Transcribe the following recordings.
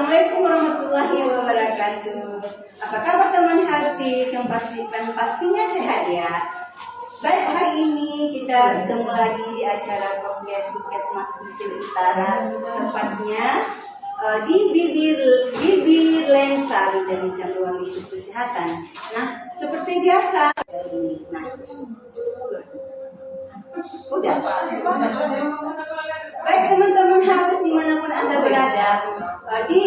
Assalamualaikum warahmatullahi wabarakatuh. Apa kabar teman hati? Yang pastinya sehat ya. Baik, hari ini kita ketemu lagi di acara Puskesmas Kucing Utara, tepatnya di bibir lensa bincang ruang lingkup kesehatan. Nah, seperti biasa ini. Nah, udah. Baik teman-teman harus dimanapun Anda berada, di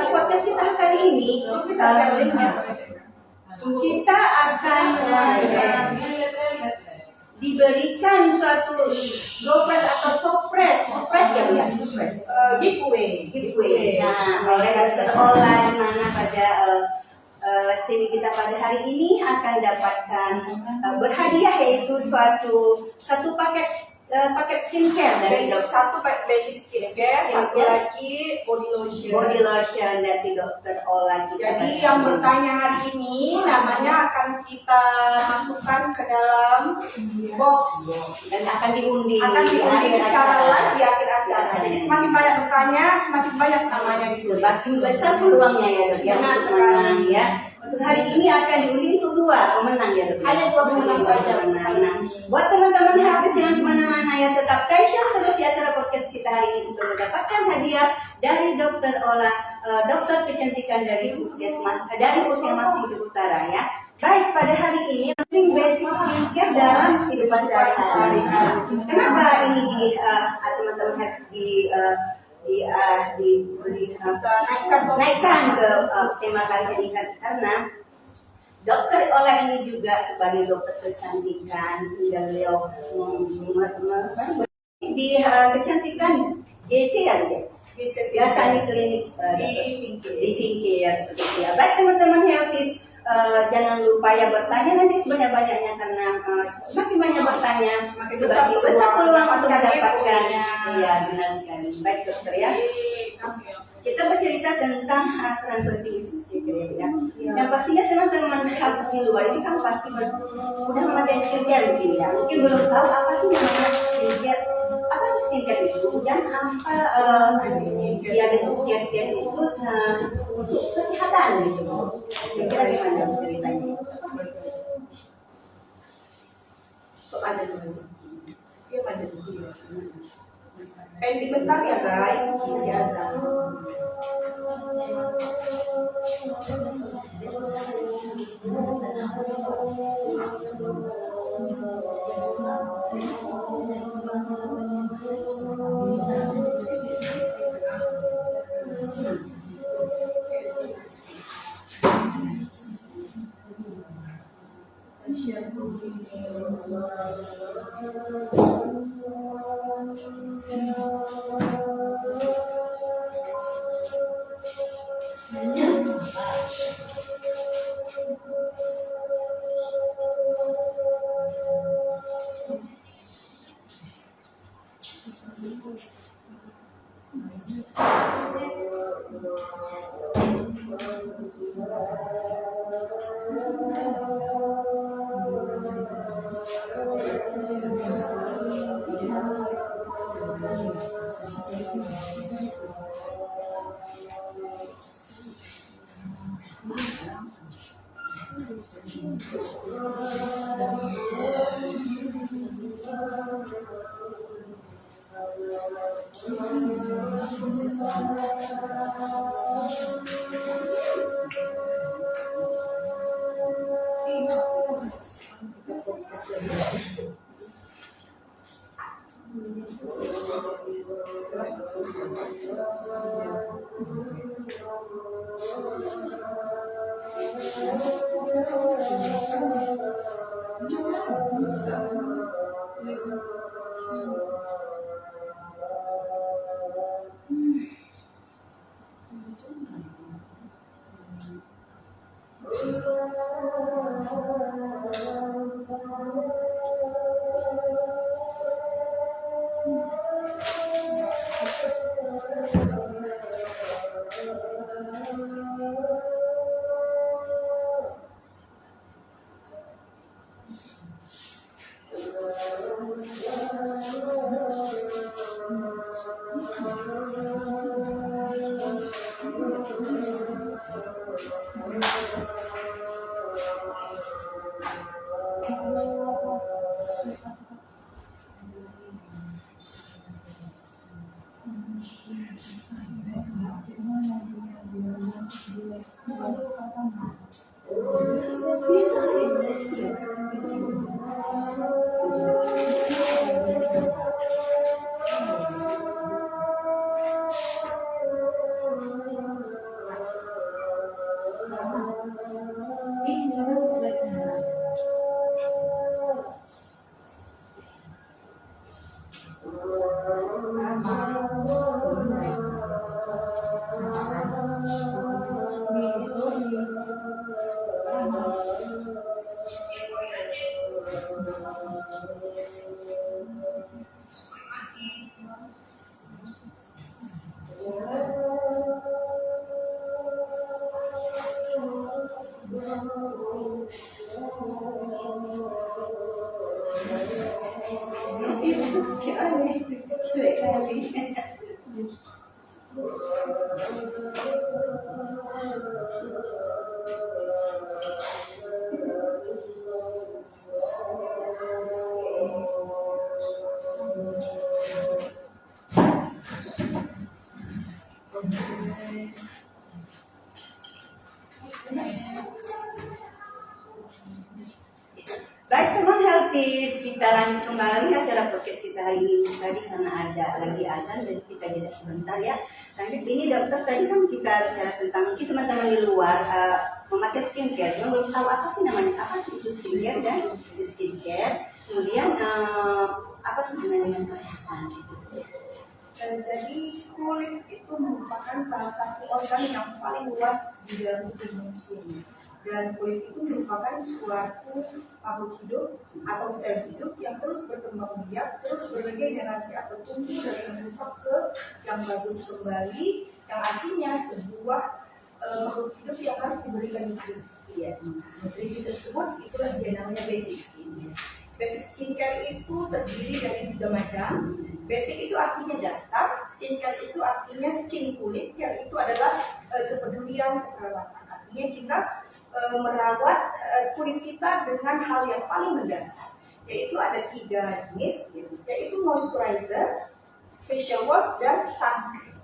podcast kita kali ini kita akan diberikan suatu gopres atau sopres ya, giveaway. Nah, oleh Dr. Ola, di mana pada live streaming kita pada hari ini akan dapatkan berhadiah, yaitu satu paket skincare dari satu basic skincare, satu lagi body lotion dari Dr. Ola. Jadi yang bertanya hari ini namanya akan kita masukkan ke dalam box dan akan diundi secara live di akhir acara. Jadi semakin banyak bertanya, semakin banyak namanya ditulis. Semakin besar peluangnya ya, Dok. Benar untuk menang ya. Untuk hari ini akan diundi untuk 2 pemenang ya, Dok. Hanya 2 pemenang saja. Nah, buat teman-teman habis yang kemana-mana ya, tetap stay tune terus di acara podcast kita hari ini untuk mendapatkan hadiah dari Dr. Ola, dokter kecantikan dari Puskesmas Singkil Utara ya. Baik, pada hari ini penting basic skincare dalam kehidupan sehari-hari. Kenapa ini teman-teman harus naikkan ke tema kali ini, karena Dokter Ola ini juga sebagai dokter kecantikan, sehingga beliau di kecantikan GC ya, biasa di klinik di Singkil ya, seperti itu ya. Baik teman-teman healthy, jangan lupa ya bertanya nanti sebanyak-banyaknya, karena semakin banyak bertanya semakin besar peluang untuk mendapatkan. Iya, benar sekali. Baik dokter ya, kita bercerita tentang peran penting skincare ya. Yang pastinya teman-teman harus di luar ini kan pasti udah memakai skincare mungkin ya. Mungkin belum tahu apa sih namanya skincare. Apa sih skincare itu? Dan apa basic skincare itu untuk kesehatan gitu. Kira-kira gimana ceritanya? Stop ada dulu. Iya, pada dulu. Pending bentar ya guys, biasa. Itu aneh, jelek kali. Baik teman Healthies, kita lanjut kembali acara podcast kita hari ini tadi karena ada lagi azan dan kita jeda sebentar ya. Lanjut ini dokter tadi kan kita bicara tentang mungkin teman-teman di luar memakai skincare, yang belum tahu apa sih namanya, apa sih itu skincare dan skincare. Kemudian apa sih dengan kesehatan? Jadi kulit itu merupakan salah satu organ yang paling luas di dalam tubuh manusia. Dan kulit itu merupakan suatu makhluk hidup atau sel hidup yang terus berkembang biak, terus beregenerasi atau tumbuh dari yang rusak ke yang bagus kembali, yang artinya sebuah makhluk hidup yang harus diberikan nutrisi. Ya, nutrisi tersebut itulah dia namanya basic skincare. Basic skincare itu terdiri dari 3 macam. Basic itu artinya dasar, skincare itu artinya skin kulit, yang itu adalah kepedulian keperawatan. Artinya kita merawat kulit kita dengan hal yang paling mendasar, yaitu ada 3 jenis, yaitu moisturizer, facial wash, dan sunscreen.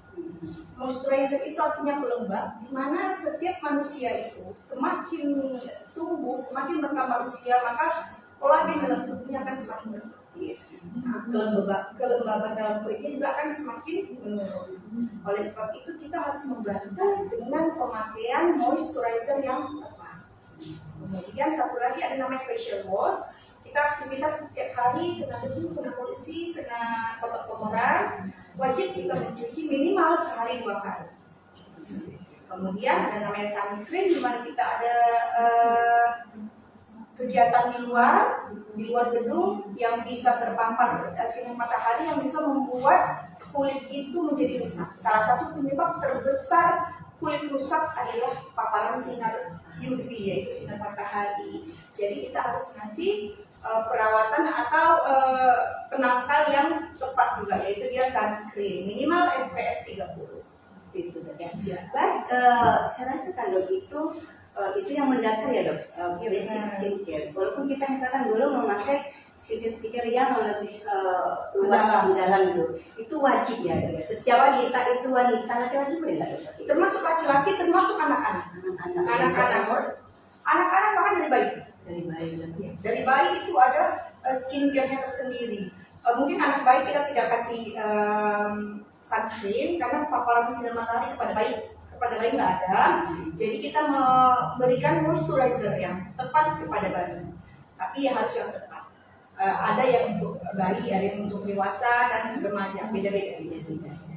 Moisturizer itu artinya pelembab, di mana setiap manusia itu semakin tumbuh, semakin bertambah usia, maka kolagen dalam tubuhnya akan semakin berkurang. Kelembaban dalam kulitnya juga akan semakin menurun. Oleh sebab itu kita harus membantu dengan pemakaian moisturizer yang tepat. Kemudian satu lagi ada namanya facial wash. Kita aktivitas setiap hari, kena debu, kena polusi, kena kotor-kotoran, wajib kita mencuci minimal sehari 2 kali. Kemudian ada namanya sunscreen, di mana kita ada kegiatan di luar gedung yang bisa terpapar sinar matahari yang bisa membuat kulit itu menjadi rusak. Salah satu penyebab terbesar kulit rusak adalah paparan sinar UV, yaitu sinar matahari. Jadi kita harus ngasih perawatan atau penangkal yang tepat juga, yaitu dia sunscreen minimal SPF 30. Itu ya. Baik, saya rasa kan dok itu yang mendasar ya dok, basic skincare. Walaupun kita misalkan dulu memakai skincare yang lebih luas mendalam itu wajib ya dok. Setiap kita itu wanita, laki-laki boleh nggak dok? Termasuk laki-laki, termasuk anak-anak. Anak-anak bahkan dari bayi. Dari bayi itu ada skincare-nya tersendiri. Mungkin anak bayi kita tidak kasih sunscreen karena paparan sinar matahari kepada bayi nggak ada. Jadi kita memberikan moisturizer yang tepat kepada bayi. Tapi ya harus yang tepat. Ada yang untuk bayi, ada yang untuk dewasa dan remaja, beda-beda.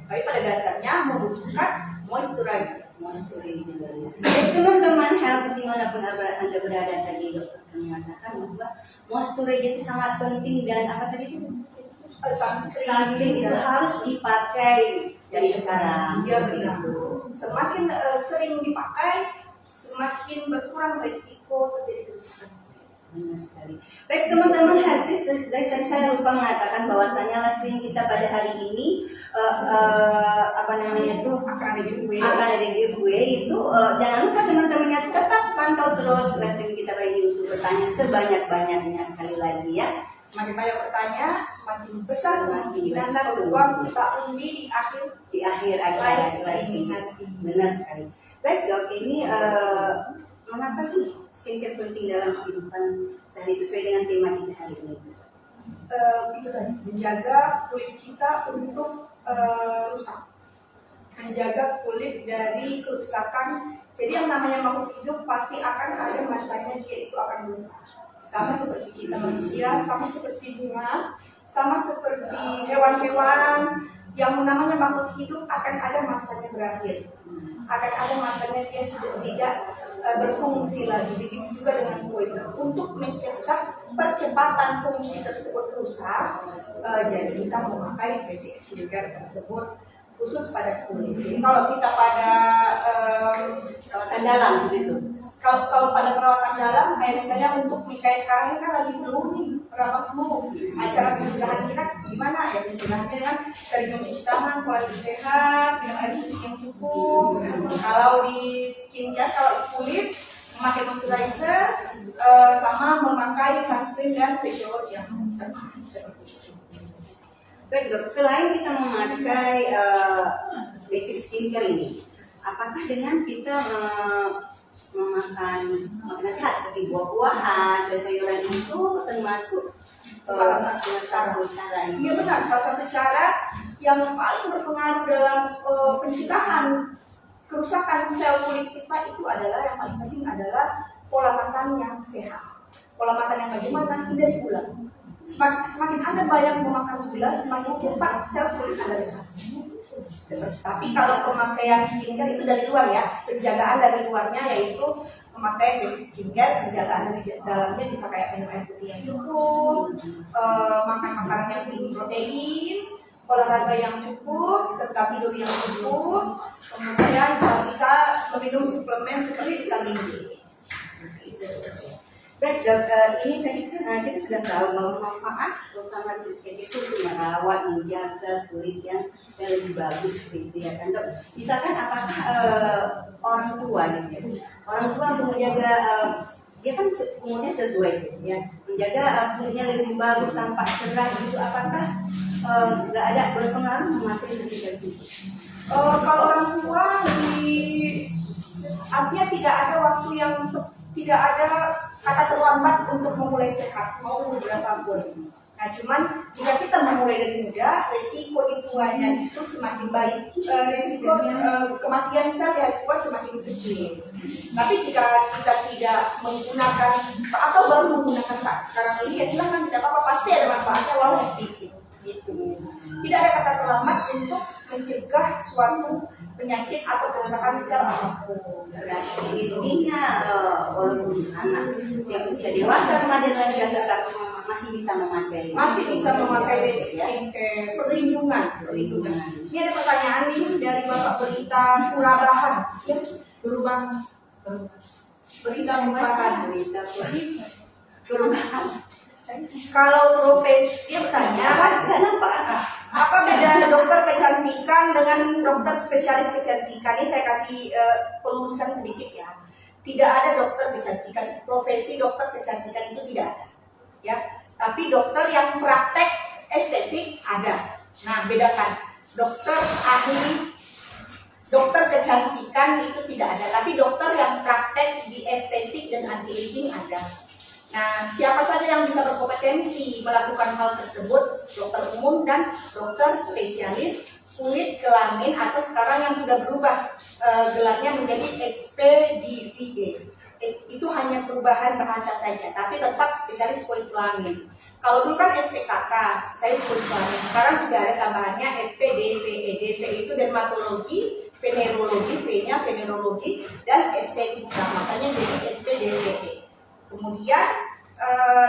Tapi pada dasarnya membutuhkan moisturizer. Jadi teman-teman health dimanapun anda berada tadi dokter mengatakan bahwa moisturizer itu sangat penting dan apa tadi itu? Sunscreen itu harus dipakai dari sekarang. Iya benar. Semakin sering dipakai, semakin berkurang risiko terjadi kerusakan. Benar sekali. Baik teman-teman Healthies, dari tadi saya lupa mengatakan bahwasanya live streaming kita pada hari ini akan ada giveaway itu jangan lupa teman-temannya tetap pantau terus live streaming kita pada ini untuk bertanya sebanyak-banyaknya sekali lagi ya. Semakin banyak bertanya, semakin besar kemungkinan peluang kita undi di akhir acara live streaming nanti. Benar sekali. Baik dok, ini mengapa sih skincare penting dalam kehidupan sehari sesuai dengan tema kita hari ini? Itu tadi, menjaga kulit kita untuk rusak, menjaga kulit dari kerusakan. Jadi yang namanya makhluk hidup pasti akan ada masanya dia itu akan rusak. Sama seperti kita manusia, sama seperti bunga, sama seperti hewan-hewan. Yang namanya makhluk hidup akan ada masanya berakhir. Akan ada masanya dia sudah tidak berfungsi lagi. Begitu juga dengan kulit. Untuk mencegah percepatan fungsi tersebut rusak, jadi kita memakai basic skincare tersebut khusus pada kulit. Jadi kalau kita pada Perawatan dalam seperti itu. kalau pada perawatan dalam kayak misalnya untuk kayak sekarang ini kan lagi flu nih, perawatan flu, acara pencegahan kita gimana ya, pencegahannya dengan sering mencuci tangan, pola hidup sehat, minum air putih yang cukup. Kalau di skincare, kalau di kulit memakai moisturizer, sama memakai sunscreen dan facial wash yang tepat seperti itu. Baik dok, selain kita memakai basic skincare ini, apakah dengan kita memakan makanan sehat seperti buah-buahan, sayur-sayuran itu termasuk Salah satu cara. Iya benar, salah satu cara yang paling berpengaruh dalam pencegahan kerusakan sel kulit kita itu adalah yang paling penting adalah pola makan yang sehat. Pola makan yang bagaimana? Hindari gula. Semakin Anda banyak memakan gula, semakin cepat sel kulit Anda rusak. Tapi kalau pemakaian skincare itu dari luar ya, penjagaan dari luarnya yaitu pemakaian basic skincare, penjagaan dari dalamnya bisa kayak minum air putih yang cukup, makan makanan yang tinggi protein, olahraga yang cukup, serta tidur yang cukup, kemudian bisa meminum suplemen seperti vitamin D. Baik dok, ini tadi kan kita sudah tahu bahwa manfaat utama basic skincare itu untuk merawat, menjaga kulit yang lebih bagus gitu ya kan dok. Misalkan apakah orang tua gitu ya, orang tua untuk menjaga dia kan umurnya sudah tua itu ya, menjaga kulitnya lebih bagus tampak cerah gitu, apakah nggak ada berpengaruh memakai skincare itu? Kalau orang tua artinya tidak ada waktu yang tidak ada kata terlambat untuk memulai sehat mau beberapa pun. Nah, cuman jika kita memulai dari muda, resiko di tuanya itu semakin baik, resiko kematian sel di hari tua semakin kecil. Tapi jika kita tidak menggunakan atau baru menggunakan saat sekarang ini, ya silahkan tidak apa-apa, pasti ada manfaatnya walaupun sedikit. Gitu. Tidak ada kata terlambat untuk mencegah suatu penyakit atau kerusakan sel apapun. Berarti intinya walaupun anak yang usia dewasa remaja lansia tetap masih bisa memakai basic skincare, perlindungan. Ini ada pertanyaan nih dari Bapak Berita Purabahan, ya, perubahan. Kalau profesi, dia bertanya, nggak nampak apa beda dokter kecantikan dengan dokter spesialis kecantikan? Ini saya kasih pelurusan sedikit ya. Tidak ada dokter kecantikan, profesi dokter kecantikan itu tidak ada, ya. Tapi dokter yang praktek estetik ada. Nah, bedakan dokter ahli, dokter kecantikan itu tidak ada. Tapi dokter yang praktek di estetik dan anti aging ada. Nah, siapa saja yang bisa berkompetensi melakukan hal tersebut? Dokter umum dan dokter spesialis kulit, kelamin, atau sekarang yang sudah berubah gelarnya menjadi SPDVD. Itu hanya perubahan bahasa saja, tapi tetap spesialis kulit kelamin. Kalau dulu kan SPKK, saya kulit kelamin. Sekarang sudah ada tambahannya SPDVE. DV itu dermatologi, venerologi, V-nya venerologi, dan estetika. Makanya jadi SPDVE. Kemudian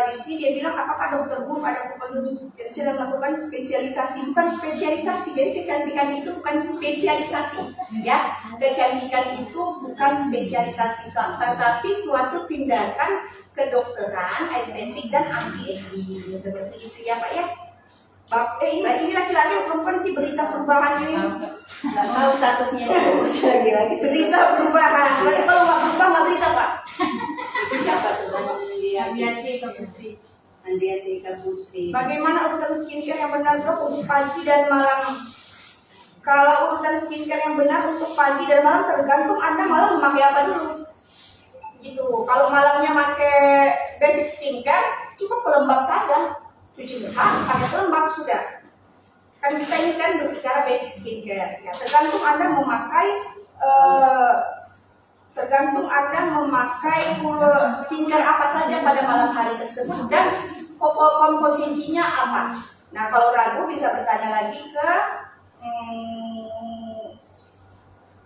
di sini dia bilang apakah dokter umum ada kepentingan yang sudah melakukan spesialisasi? Bukan spesialisasi, jadi kecantikan itu bukan spesialisasi, ya. Kecantikan itu bukan spesialisasi, tetapi suatu tindakan kedokteran, estetik dan anti aging seperti itu ya Pak ya. Ini laki-laki atau perempuan sih berita perubahan ini? nggak tahu statusnya itu lagi berita perubahan. Berarti kalau nggak berubah nggak berita Pak. itu siapa tuh? Andriati Eka Putri. Bagaimana urutan skincare yang benar dok untuk pagi dan malam? Kalau urutan skincare yang benar untuk pagi dan malam tergantung Anda malam memakai apa dulu. Gitu. Kalau malamnya pakai basic skincare, cukup pelembab saja. Cuci muka, pakai pelembab sudah. Kan kita ini kan berbicara basic skincare. Ya, tergantung Anda memakai skincare apa saja pada malam hari tersebut dan komposisinya apa. Nah, kalau ragu bisa bertanya lagi ke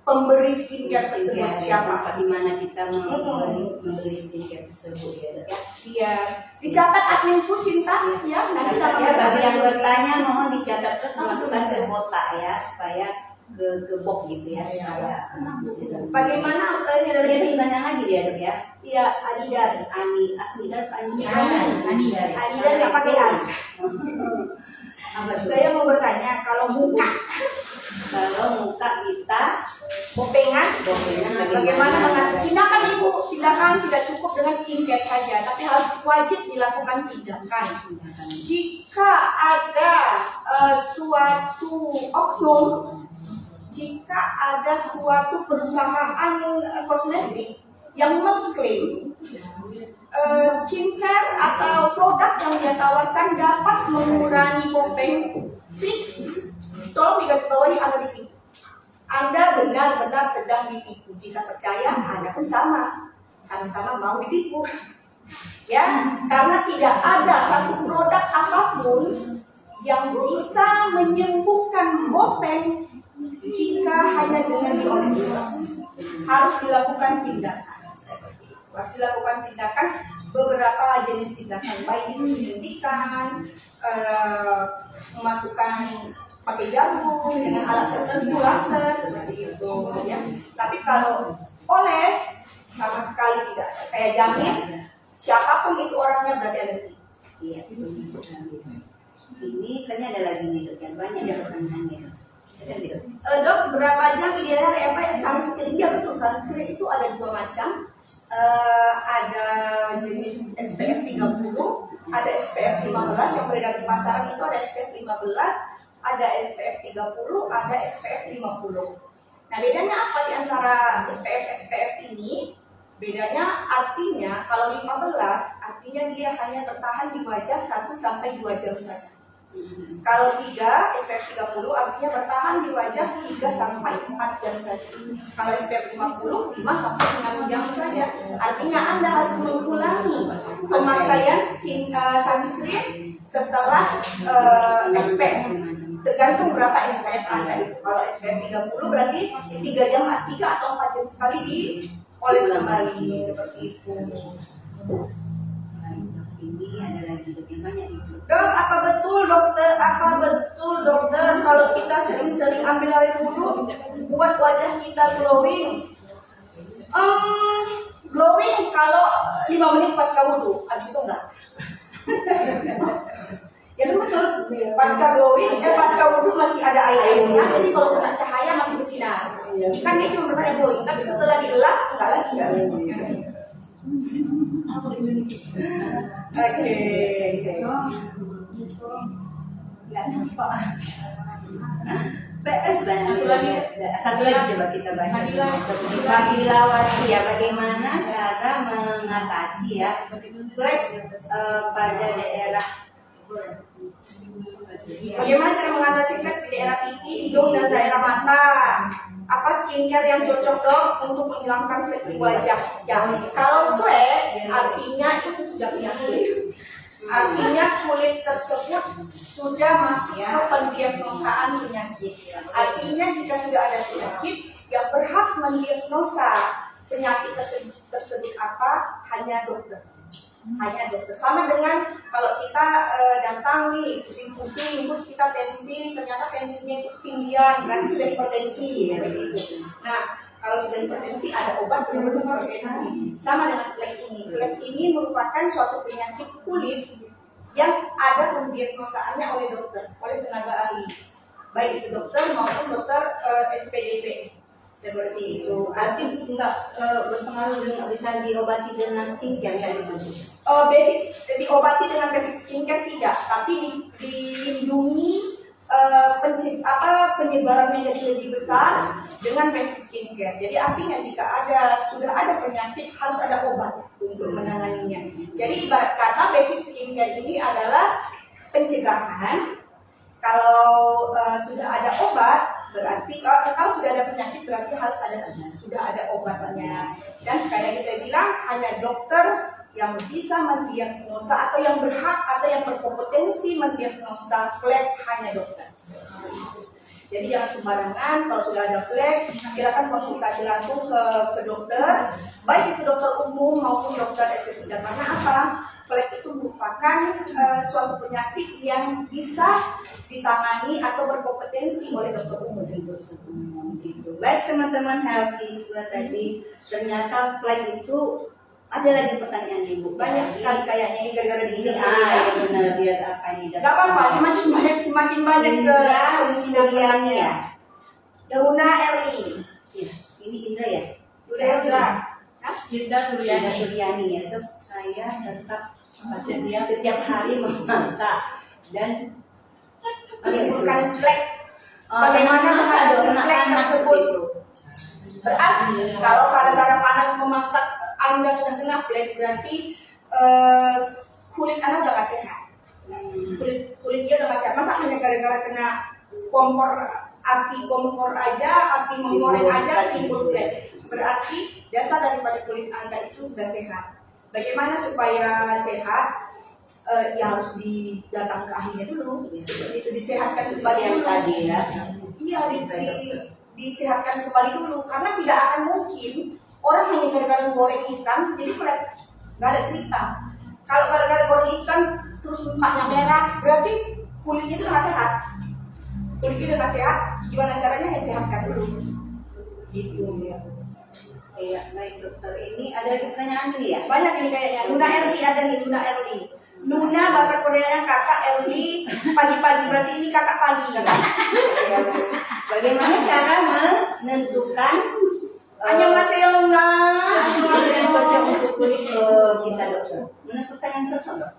pemberi skincare tersebut siapa? Di mana kita membeli skincare tersebut ya? Iya. Dicatat adminku cinta ya. Nanti ya, bagi yang bertanya mohon dicatat terus masukkan ke kotak ya supaya ke box gitu ya. Bagaimana ini ada Jadi pertanyaan lagi dia dok ya. Iya, Adidar. Asmidar Adidar nggak pakai as. Apa tuh? Saya mau bertanya, kalau muka kita bopengan, bagaimana mengatur? tindakan ibu? Tindakan tidak cukup dengan skincare saja, tapi harus wajib dilakukan tindakan. Jika ada suatu oknum, jika ada suatu perusahaan kosmetik yang mengklaim skincare atau produk yang dia tawarkan dapat mengurangi bopeng fix, tolong digarisbawahi Anda ditipu. Anda benar-benar sedang ditipu. Jika percaya, Anda pun sama-sama mau ditipu. Ya, karena tidak ada satu produk apapun yang bisa menyembuhkan bopeng jika hanya dengan dioles. Harus dilakukan tindakan. Harus dilakukan tindakan, beberapa jenis tindakan, baik itu menyuntikkan, memasukkan pakai jarum dengan alat tertentu, laser seperti itu ya. Tapi kalau oles sama sekali tidak. Saya jamin siapapun itu orangnya berarti ada tipu. Iya, betul sekali. Ini kayaknya ada lagi nih dok yang banyak ya pertanyaannya. Dok, berapa jam idealnya pakai sunscreen? Ya betul, sunscreen itu ada dua macam. Ada jenis SPF 30, ada SPF 15 yang beredar di pasaran itu ada SPF 15, ada SPF 30, ada SPF 50. Nah, bedanya apa di antara SPF ini? Bedanya artinya kalau 15 artinya dia hanya bertahan di wajah 1 sampai 2 jam saja. Kalau 3 SPF 30 artinya bertahan di wajah 3 sampai 4 jam saja. Kalau SPF 50 5 sampai 6 jam saja. Artinya Anda harus mengulangi pemakaian sunscreen setelah SPF. Tergantung berapa SPF Anda itu. Kalau SPF 30 berarti 3 jam 3 atau 4 jam sekali dioles kembali seperti itu. Ini ada lagi lebih banyak itu. Dok, apa betul dokter kalau kita sering-sering ambil air wudhu buat wajah kita glowing? Glowing kalau 5 menit pasca wudhu, habis itu enggak. Ya betul. Pasca wudhu masih ada airnya, jadi kalau kena cahaya masih bersinar. Kan dia cuma bertanya glowing, tapi setelah dielap enggak lagi. Oke. Satu lagi coba kita baca. Fadilawati ya, bagaimana cara mengatasi ya flek pada daerah. Bagaimana cara mengatasi flek di daerah pipi, hidung, dan daerah mata? Apa skincare yang cocok dok untuk menghilangkan flek di wajah? Ya, kalau flek artinya itu sudah penyakit. Artinya kulit tersebut sudah masuk ke pendiagnosaan penyakit. Artinya jika sudah ada penyakit, yang berhak mendiagnosa penyakit tersebut apa? Hanya dokter. Sama dengan kalau kita datang nih pusing-pusing, terus kita tensi, ternyata tensinya itu ketinggian, berarti sudah hipertensi seperti itu. Nah, kalau sudah hipertensi ada obat untuk hipertensi. Sama dengan flek ini. Flek ini merupakan suatu penyakit kulit yang ada pendiagnosaannya oleh dokter, oleh tenaga ahli, baik itu dokter maupun dokter SPDP. Seperti itu. Artinya enggak berpengaruh dengan bisa diobati dengan skincare ya gitu. Basic diobati dengan basic skincare tidak, tapi dilindungi penyebarannya jadi lebih besar dengan basic skincare. Jadi artinya jika sudah ada penyakit harus ada obat untuk menanganinya. Jadi ibarat kata basic skincare ini adalah pencegahan. Kalau sudah ada obat berarti kalau sudah ada penyakit berarti sudah ada obatnya. Dan sekali lagi saya bilang hanya dokter yang bisa mendiagnosa atau yang berhak atau yang berkompetensi mendiagnosa flek hanya dokter. Jadi jangan sembarangan, kalau sudah ada flek, silakan konsultasi langsung ke dokter, baik itu dokter umum maupun dokter estetika. Karena apa? Flek itu merupakan suatu penyakit yang bisa ditangani atau berkompetensi oleh dokter umum. Gitu. Baik teman-teman Hafiz tadi, ternyata flek itu ada lagi pertanyaan Ibu. Banyak sekali kayaknya ini gara-gara Ini ini. ya benar, biar apa ini Gak apa-apa, semakin banyak ke Suryani ya. Luna Erli. Ya, ini Indra ya. Luna Erli. Linda Indra Suryani. Suryani ya. Tuh, saya tetap setiap hari memasak dan Menimbulkan flek. bagaimana mengatasi masa flek anak tersebut? itu? Berarti kalau gara-gara panas memasak Anda sudah kena flek, berarti kulit Anda udah gak sehat. Kulitnya udah gak sehat. Masa hanya gara-gara kena api kompor aja, api menggoreng aja timbul flek. Berarti dasar daripada kulit Anda itu udah sehat. Bagaimana supaya sehat? Ya harus datang ke ahlinya dulu. Seperti itu, disehatkan kembali Yang dulu. tadi ya. Iya, disehatkan kembali dulu. Karena tidak akan mungkin orang hanya gara-gara goreng ikan jadi flek. Gak ada cerita. Kalau gara-gara goreng ikan terus mukanya merah, berarti kulitnya itu nggak sehat. Kulitnya udah nggak sehat, gimana caranya? Ya sehatkan dulu. Gitu ya. Iya, baik dokter. Ini ada lagi pertanyaan ini ya? Banyak ini kayaknya. Luna Erli ada nih, Luna Erli. Luna bahasa Koreanya kakak, Erli pagi-pagi, berarti ini kakak pagi. Bagaimana cara menentukan Annyeonghaseyo Luna. yang cocok untuk kulit kita dokter? Menentukan yang cocok dok?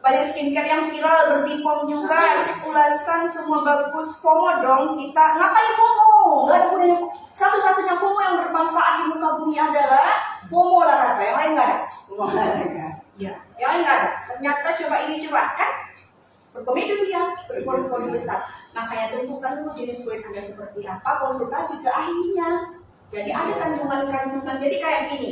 Banyak skincare yang viral, berbipom juga, cek ulasan, semua bagus. FOMO dong kita. Ngapain FOMO? Gak ada gunanya. Satu-satunya FOMO yang bermanfaat di muka bumi adalah FOMO olahraga. Yang lain gak ada. Olahraga. Ya, yang lain gak ada. Ternyata coba ini coba kan berkomedi dia, berpori-pori besar. Makanya tentukan dulu jenis kulit Anda seperti apa, konsultasi ke ahlinya. Jadi ada kandungan-kandungan. Jadi kayak gini,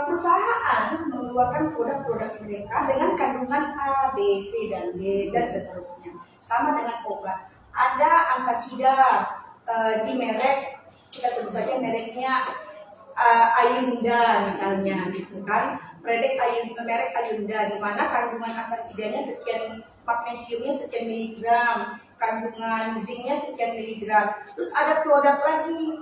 perusahaan mengeluarkan produk-produk mereka dengan kandungan A, B, C, dan D, dan seterusnya. Sama dengan obat. Ada antasida di merek, kita sebut saja mereknya Ayunda misalnya, gitu kan. Merek Ayunda, di mana kandungan antasidanya sekian, magnesiumnya sekian miligram, kandungan zincnya sekian miligram. Terus ada produk lagi,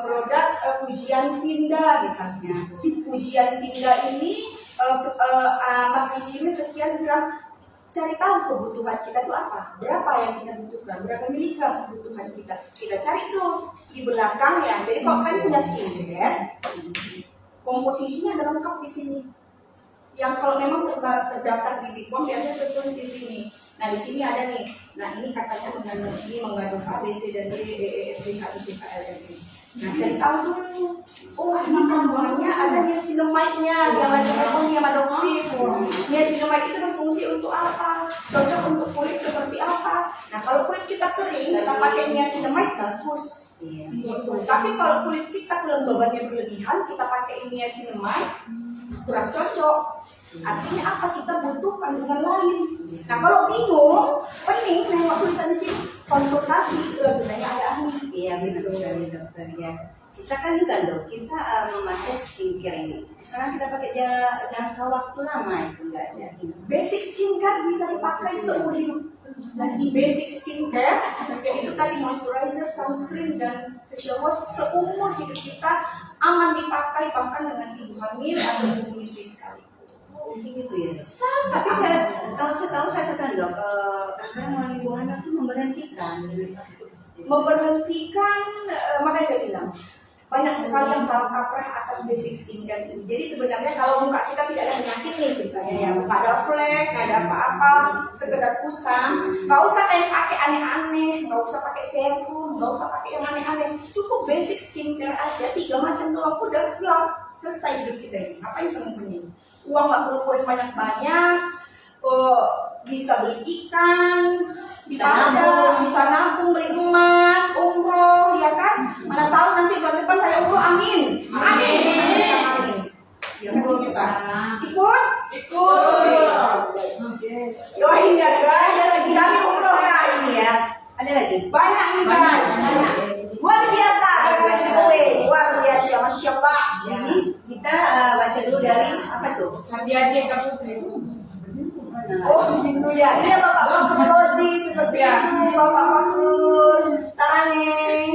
produk Fujian Tinda misalnya. Fujian Tinda ini magnesiumnya sekian gram. Cari tahu kebutuhan kita tuh apa, berapa yang kita butuhkan, berapa miligram kebutuhan kita. Kita cari tuh di belakang ya. Jadi kalau kalian punya skincare, komposisinya ada lengkap di sini. Yang kalau memang terdaftar di BPOM biasanya tertulis di sini. Nah di sini ada nih. Nah ini katanya mengandung A, B, C, dan D, E, F, G, H, I, J, K, L, M, N. Nah cari tahu dulu. Oh ini kandungannya ada niacinamide-nya yang lagi hormonnya adoptif. Niacinamide itu berfungsi untuk apa? Cocok untuk kulit seperti apa? Nah kalau kulit kita kering, kita pakai niacinamide bagus. Gitu. Tapi kalau kulit kita kelembabannya berlebihan, kita pakai niacinamide kurang cocok. Artinya apa? Kita butuh kandungan lain. Nah kalau bingung, pening, nengok tulisan di sini, konsultasi, itu gunanya ada ahli. Iya betul sekali dokter ya. Misalkan juga dok, kita memakai skincare ini. Sekarang kita pakai jangka waktu lama itu enggak ada. Basic skincare bisa dipakai seumur hidup. Basic skincare, yaitu tadi moisturizer, sunscreen, dan facial wash seumur hidup kita aman dipakai, bahkan dengan ibu hamil atau ibu menyusui sekali. Gitu ya. Sangat Tapi aman. saya tahu kan dok, kadang orang ibu anak tuh memberhentikan. Makanya saya bilang banyak sekali yang salah kaprah atas basic skincare ini. Jadi sebenarnya kalau muka kita tidak ada penyakit nih ceritanya ya, nggak ada flek, nggak ada apa-apa, sekedar kusam, nggak usah kayak pakai aneh-aneh, nggak usah pakai serum, nggak usah pakai yang aneh-aneh, cukup basic skincare aja, 3 macam doang udah kelar, selesai hidup kita ini. Apa yang penting? Uang nggak perlu keluar banyak-banyak, bisa beli ikan, bisa nabung, beli emas, umroh, ya kan? Mana tahu nanti bulan depan saya umroh, amin. Amin. Amin. Ya belum kita. Ikut? Doain ya guys. Kami umroh ya ini ya. Ada lagi? Banyak banyak ini guys. Luar biasa, anak-anak giveaway. Luar biasa, Masya Allah. Jadi kita baca dulu dari apa tuh? Hati-hati Kak Putri. Oh gitu ya. Ini Bapak Fakrologi seperti itu. Bapak Fakrul. Saraneng.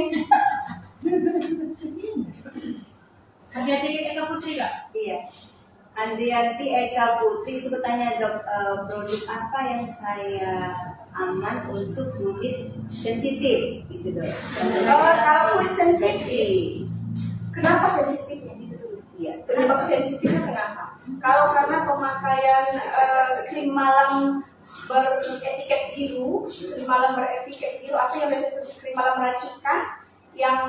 Hati-hati Kak Putri Kak. Iya. Andrianti Eka Putri itu bertanya, Dok, produk apa yang saya aman untuk kulit sensitif? Gitu Dok. Kalau kulit sensitif, Seksi. kenapa sensitifnya gitu dulu? Iya. Penyebab sensitifnya kenapa? Kalau karena pemakaian krim malam beretiket biru, krim malam beretiket biru, apa yang biasa disebut krim malam racikan yang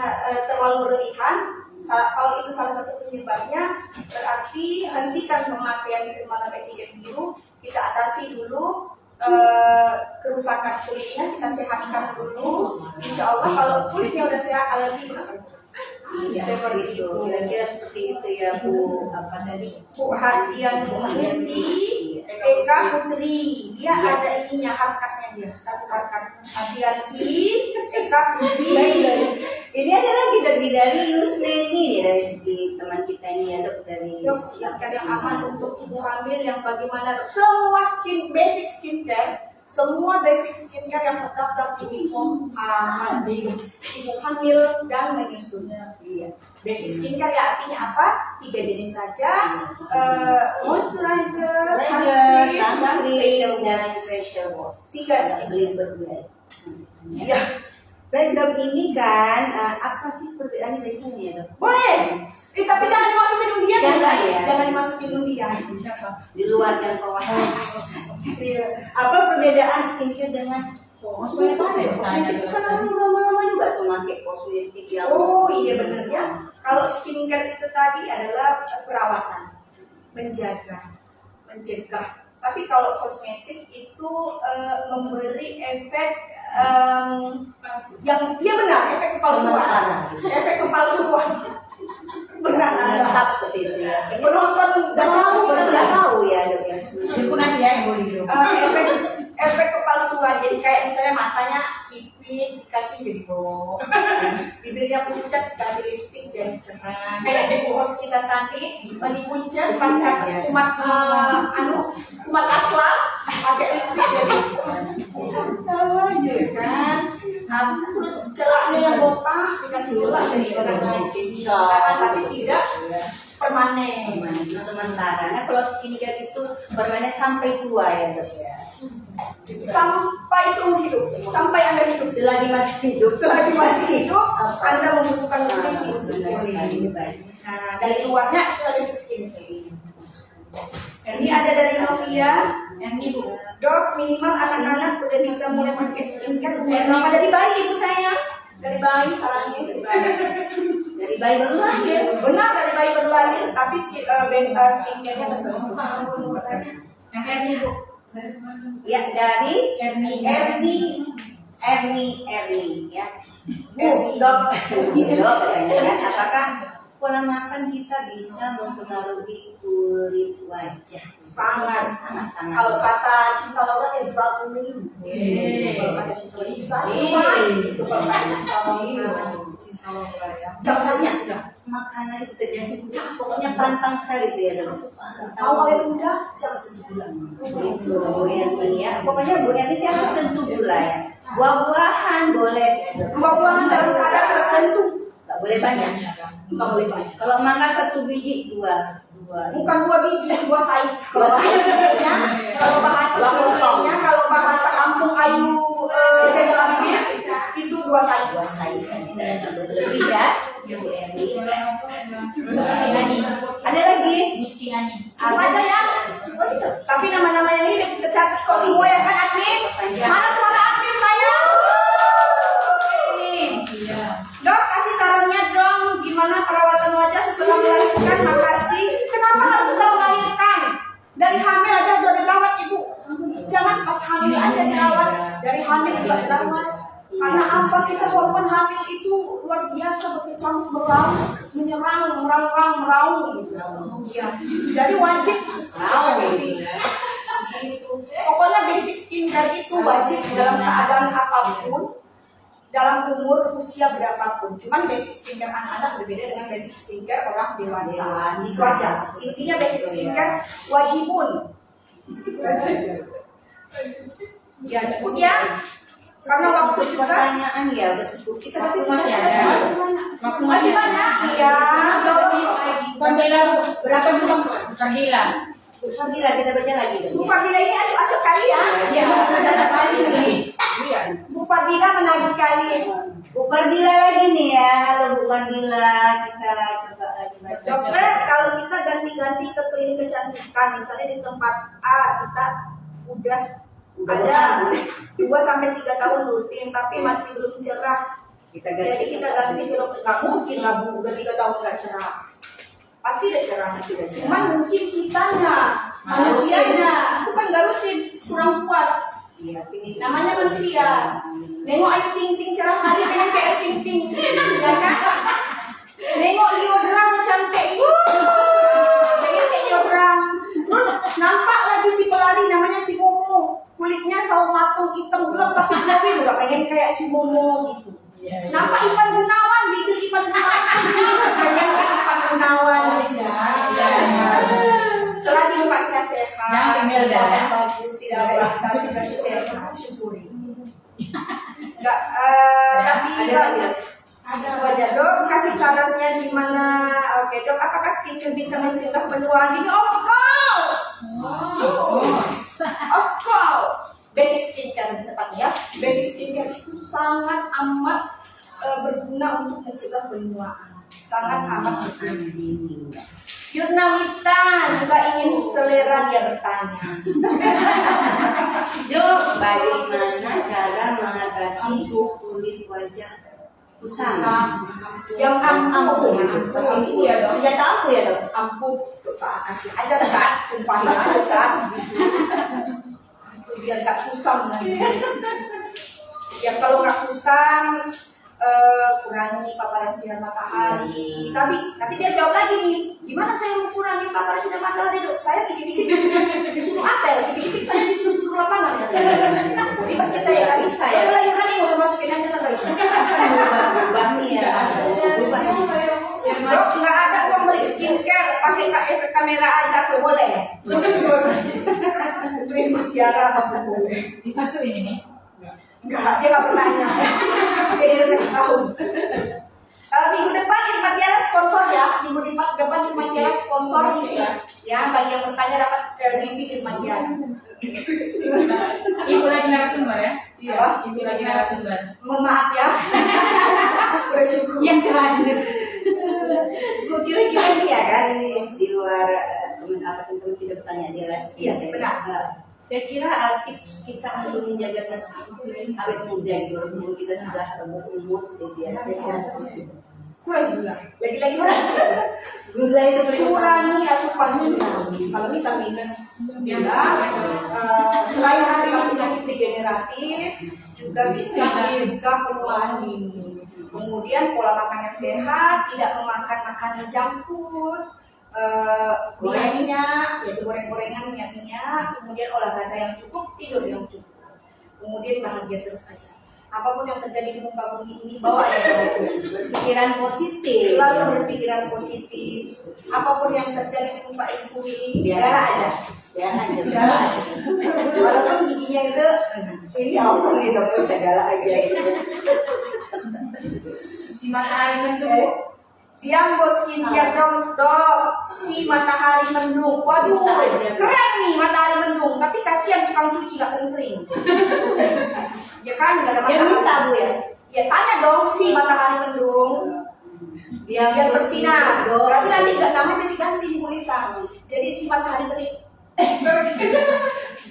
terlalu berlebihan. Kalau itu salah satu penyebabnya, berarti hentikan pemakaian krim malam etiket biru. Kita atasi dulu kerusakan kulitnya, kita sehatkan dulu. Insya Allah kalau kulitnya udah sehat, alergi pun akan Iya, seperti itu. Kira-kira seperti itu ya Bu. Apa tadi? Bu Hardian Mulyati Eka Putri, dia ada ininya, harkatnya dia, satu harkat. Hardianti Eka Putri. Ini ada lagi dari Yusneni, dari segi teman kita ini ya Dok, dari Dok, skincare yang aman untuk ibu hamil yang bagaimana Dok? Semua basic skincare, semua basic skincare yang terdaftar di BPOM aman untuk ibu hamil dan menyusui. Iya. Basic skincare ya artinya apa? 3 jenis saja, moisturizer, sunscreen, dan facial dan wash. facial wash. 3 skincare. Beli berdua. Iya, Baik Dok, ini kan apa sih perbedaannya biasanya ya Dok? boleh. Tapi jangan dimasukin undian ya Jangan guys. ya. Jangan dimasukin undian. Di luar jangkauan. Apa perbedaan skincare dengan kosmetik? Kosmetik kan orang lama-lama juga tuh pakai kosmetik yang Oh iya benar ya. Kalau skincare itu tadi adalah perawatan, menjaga, mencegah. Tapi kalau kosmetik itu memberi efek yang dia benar, efek kepalsuan. Sementara. Efek kepalsuan. Benar tetap ada. seperti itu ya. Penonton Nggak tahu ya Dok ya. Itu nanti ya yang boleh di rumah. efek kepalsuan. Jadi kayak misalnya matanya sipit dikasih jadi bolong, bibirnya pucat dikasih lipstik jadi cerah. Kayak di host kita tadi lagi pucat pas kasih kumat kumat aslam pakai lipstik jadi kan. Terus celaknya yang botak dikasih celak jadi cerah lagi. Tapi tidak permanen. Sementara. Nah kalau skincare itu permanen sampai tua ya Dok ya. Sampai seumur hidup, sampai Anda hidup. Selagi masih hidup. Selagi masih hidup, Anda membutuhkan nutrisi untuk Benar pulih. sekali, baik. Nah, dari luarnya itu ada skincare. Ini ada dari Novia. Yang ini Bu. Dok, minimal anak-anak udah bisa mulai pakai skincare umur berapa? Dari bayi ibu saya. Dari bayi, salahnya dari bayi. Dari bayi baru lahir. Benar dari bayi baru lahir, tapi skincare-nya tertentu. Yang ini Bu. Ya dari Erni. Erni ya. Dok, Dok, kan, apakah pola makan kita bisa mempengaruhi kulit wajah? Sangat. Sangat. Kalau kata Cinta Laura exactly. Kalau kata Cinta Lisa, itu kalau kata Cinta Laura. Contohnya makanan itu terjadi soalnya pantang sekali tuh ya Dok. Awalnya muda, jangan sedih bulan. Itu Bu Erni ya. Pokoknya Bu Erni dia harus sentuh gula ya. Buah-buahan boleh. Buah-buahan dalam kadar tertentu. Nggak boleh banyak. Nggak boleh banyak. Kalau mangga 1 biji 2. Bukan 2 biji, 2 said. Kalau bahasa Sundanya, kalau bahasa Kampung Ayu Jenderal Bibir, itu 2 said. 2 size lebih ya. Bu Erni. Mustiani. Ada lagi? Mustiani. Cukup aja ya. Cukup aja Dok. Tapi nama-nama yang ini udah kita catat kok semua ya kan admin? Mana suara admin saya? Ini. Dok, kasih sarannya dong. Gimana perawatan wajah setelah melahirkan? Makasih. Kenapa harus setelah melahirkan? Dari hamil aja udah dirawat ibu. Jangan pas hamil aja dirawat. Dari hamil juga dirawat. Karena apa? Kita hormon hamil itu luar biasa berkecamuk meraung, menyerang, meraung gitu. Ya. Jadi wajib gitu. Pokoknya basic skincare itu wajib dalam keadaan apapun. Dalam dalam umur usia berapapun. Cuman basic skincare anak-anak berbeda dengan basic skincare orang dewasa. Itu aja. Intinya basic skincare wajibun. Ya cukup ya. Karena waktu juga Pertanyaan ya udah cukup. Kita Waktu berarti masih ada. Waktu masih banyak. Iya. Fadila Bu, berapa dulu? Fadila. Fadila kita baca lagi. Bu Fardila ini acuk-acuk kali ya. Ya, ada kali nih. Bu Fardila menarik kali. Bu Fadila lagi nih ya. Halo Bu Fadila, kita coba lagi baca. Dokter, kalau kita ganti-ganti ke klinik kecantikan, misalnya di tempat A kita udah ada 2 sampai 3 tahun rutin, tapi masih belum cerah. Jadi kita ganti ke dokter. Nggak mungkin lah Bu, udah 3 tahun nggak cerah. Pasti udah cerah. Cuman mungkin kitanya, manusianya, bukan nggak rutin, kurang puas. Iya, ini Namanya manusia. Nengok Ayu Ting Ting cerah kali, pengen kayak Ayu Ting Ting, ya kan? Nengok Liodra tuh cantik, pengen kayak Liodra. Terus nampak lagi si pelari namanya si Momo, kulitnya sawo matang hitam gelap tapi glowing, udah pengen kayak si Momo gitu. Nampak Ipan Gunawan, bibir Ipan Gunawan, pengen kayak Ipan Gunawan. Selagi muka kita sehat, Jangan Imelda. bagus, tidak ada iritasi, sehat, syukuri. Enggak, tapi ada aja dok, kasih sarannya di mana? Oke dok, apakah skincare bisa mencegah penuaan ini? Of course, of course. Basic skincare tepatnya ya. Basic skincare itu sangat amat berguna untuk mencegah penuaan. Sangat amat berguna. Yurnawita juga ingin selera dia bertanya. Dok, bagaimana cara mengatasi kulit wajah kusam? Yang ampuh, Ini ya dok. Senjata ampuh ya dok. ampuh, tuh Pak, kasih aja cat, tumpahin aja cat gitu. Itu biar gak kusam nanti. Ya kalau gak kusam, kurangi paparan sinar matahari. Tapi dia jawab lagi nih, gimana saya mau kurangi paparan sinar matahari dok? Saya dikit-dikit disuruh apel, dikit-dikit saya disuruh turun lapangan. Ribet kita ya kan? Bisa ya. Udah lah ya kan, nggak usah masukin aja lah guys. Berubah nih ya. Berubah nih. Dok, nggak ada uang beli skincare, pakai efek kamera aja tuh boleh. Itu Irma Tiara apa boleh? Dimasukin ini. Enggak, dia nggak bertanya. Dia kasih tahu. Minggu depan Irma Tiara sponsor ya. Minggu depan Irma Tiara sponsor ini ya. Bagi yang bertanya dapat review Irma Tiara. Ibu lagi narasumber ya? Apa? Ibu lagi narasumber. Mohon maaf ya. Udah cukup. Yang terakhir. Gue kira-kira nih ya kan ini di luar teman-teman tidak bertanya dia lagi. Iya, benar. Kira-kira tips kita untuk menjaga awet muda gitu, umur kita sudah berumur seperti dia. Kurangi gula. Lagi-lagi sedikit. Gula itu Kurangi asupan gula. Kalau bisa minus gula, selain mencegah penyakit degeneratif, juga bisa mencegah penuaan dini. Kemudian pola makan yang sehat, tidak memakan makanan junk food, minyak, yaitu goreng-gorengan, minyak, kemudian olahraga yang cukup, tidur yang cukup, kemudian bahagia terus aja. Apapun yang terjadi di muka bumi ini, bawa berpikiran positif. selalu berpikiran positif. Apapun yang terjadi di muka bumi ini, biar aja. Ya, Biar aja. Walaupun giginya itu ini apa nih dokter segala aja. Si matahari mendung. Diam bos skincare dong dok, si matahari mendung. Waduh, keren nih matahari mendung. Tapi kasihan tukang cuci gak kering-kering. Ya kan, gak ada Yang minta matahari. bu ya. Ya tanya dong si matahari mendung. Biar bersinar. Berarti nanti gak namanya diganti Bu Lisa. Jadi si matahari terik.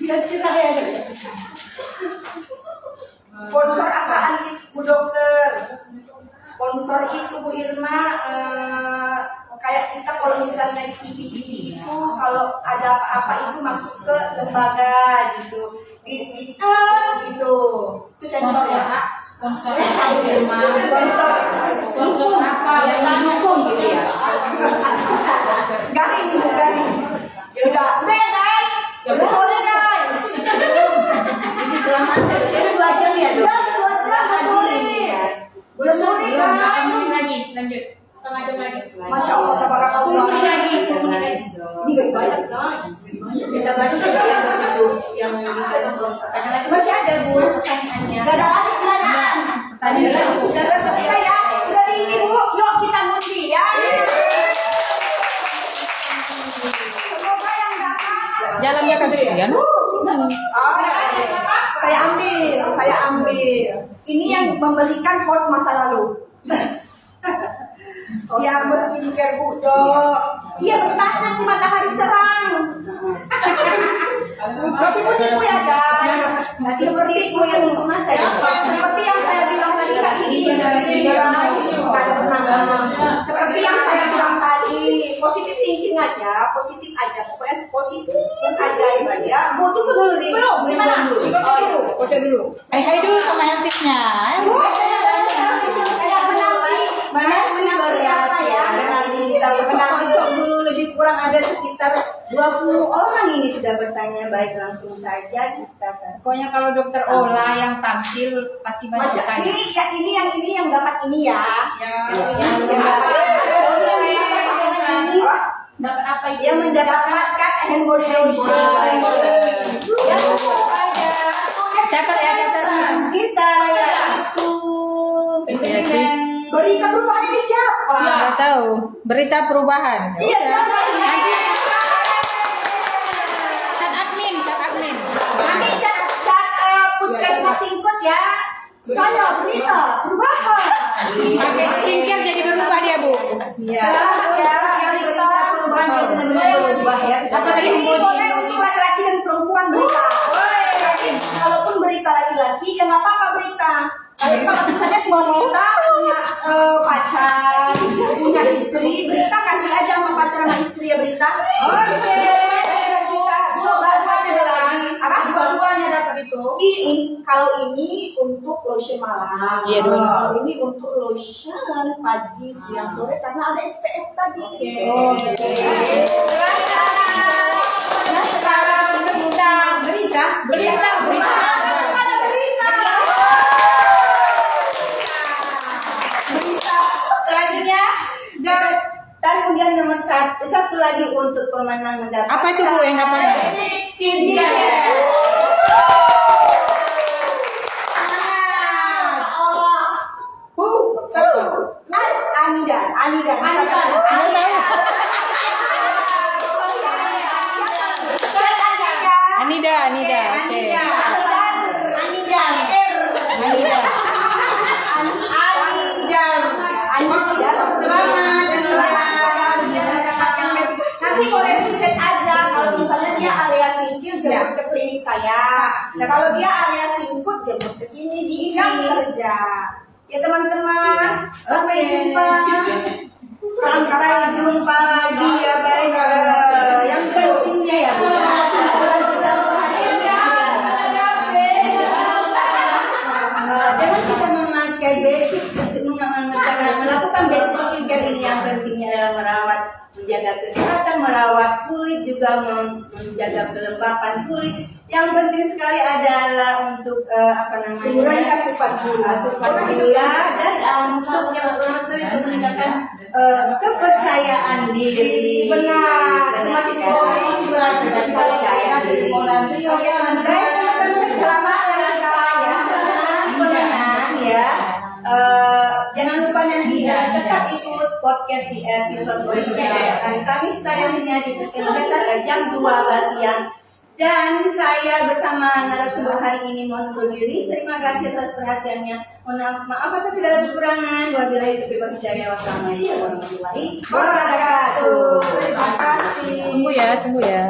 Biar cerah ya dok. Sponsor apaan itu Bu Dokter? Sponsor itu Bu Irma, kayak kita kalau misalnya di TV-TV itu kalau ada apa-apa itu masuk ke lembaga gitu, gitu, itu sensor ya. Sponsor apa Bu Irma? Sponsor apa? Yang mendukung gitu ya. Garing. Ya udah ya guys, udah sore guys. Ini kelamaan. Ini 2 jam ya dok. Ya 2 jam udah sore. Masya Allah, tabarakallah. Ini Ini banyak guys. kita baca yang masih ada Bu pertanyaannya. Gak ada lagi pertanyaan. Ada lagi sudah Selesai ya. Udah ini Bu, yuk kita ngunci ya. Semoga yang dapat. Jalannya ke Drian. Oh, ya. Saya ambil. Ini yang memberikan host masa lalu. Yang skincare budok. Iya bertahan si matahari terang. Gak tipu-tipu ya guys. Seperti seperti yang saya bilang tadi Kak ini. Seperti yang saya bilang tadi, positif thinking aja, positif aja. Pokoknya positif aja ya. Bu tunggu dulu nih. Belum, gimana? Baca dulu. Hai dulu sama helpdesk-nya. Cocok dulu lebih kurang ada sekitar 20 orang ini sudah bertanya, baik langsung saja kita. Pokoknya kalau dokter Ola yang tampil pasti banyak Masya, tanya. ini yang dapat ini ya. Yang dapat ini. Dapat apa itu? Yang mendapatkan hand body lotion. Catat ya, catat. Kita yaitu Berita perubahan ini siapa? Nggak tahu. Berita perubahan. Iya siapa ini? Cat admin. Nanti cat puskesmas singkut ya. Saya berita perubahan. Pakai skincare jadi berubah dia, Bu. ya Selamat ya. berita perubahan yang benar-benar berubah ya. Ini boleh untuk laki-laki dan perempuan berita. Tapi kalaupun berita laki-laki ya nggak apa-apa berita. Tapi kalau misalnya si wanita punya pacar, punya istri, berita kasih aja sama pacar sama istri ya berita. Oke. Coba saja lagi. Apa? Dua-duanya dapat itu. Ini kalau ini untuk lotion malam. Iya, dua. Kalau ini untuk lotion pagi, siang, sore karena ada SPF tadi. Oke. Nah sekarang berita. Ada berita. Selanjutnya dan kemudian nomor satu lagi untuk pemenang mendapatkan Apa itu, Bu, yang dapat? skincare. Anida. Oke. Nanti boleh dicek aja kalau misalnya dia area singkil jemput ke klinik saya. Nah kalau dia area singkut jemput ke sini di jam kerja. Ya teman-teman, sampai jumpa. Sampai jumpa lagi ya baik. Yang pentingnya ya Bu. Jangan kita memakai basic melakukan basic skincare ini, yang pentingnya adalah merawat, menjaga kesehatan, merawat kulit, juga menjaga kelembapan kulit. Yang penting sekali adalah untuk Mengurangi asupan gula. dan untuk yang pertama sekali untuk meningkatkan kepercayaan diri. Benar, semakin semakin percaya diri. Oke teman-teman, selamat saya Pemenang ya. Jangan lupa nanti tetap ikut podcast di episode berikutnya. Hari Kamis tayangnya di Puskesmas jam 12 siang. Dan saya bersama narasumber hari ini mohon undur diri. Terima kasih atas perhatiannya. Mohon maaf atas segala kekurangan. Wabillahi taufiq wal hidayah. Wassalamualaikum warahmatullahi wabarakatuh. Terima kasih. Tunggu ya.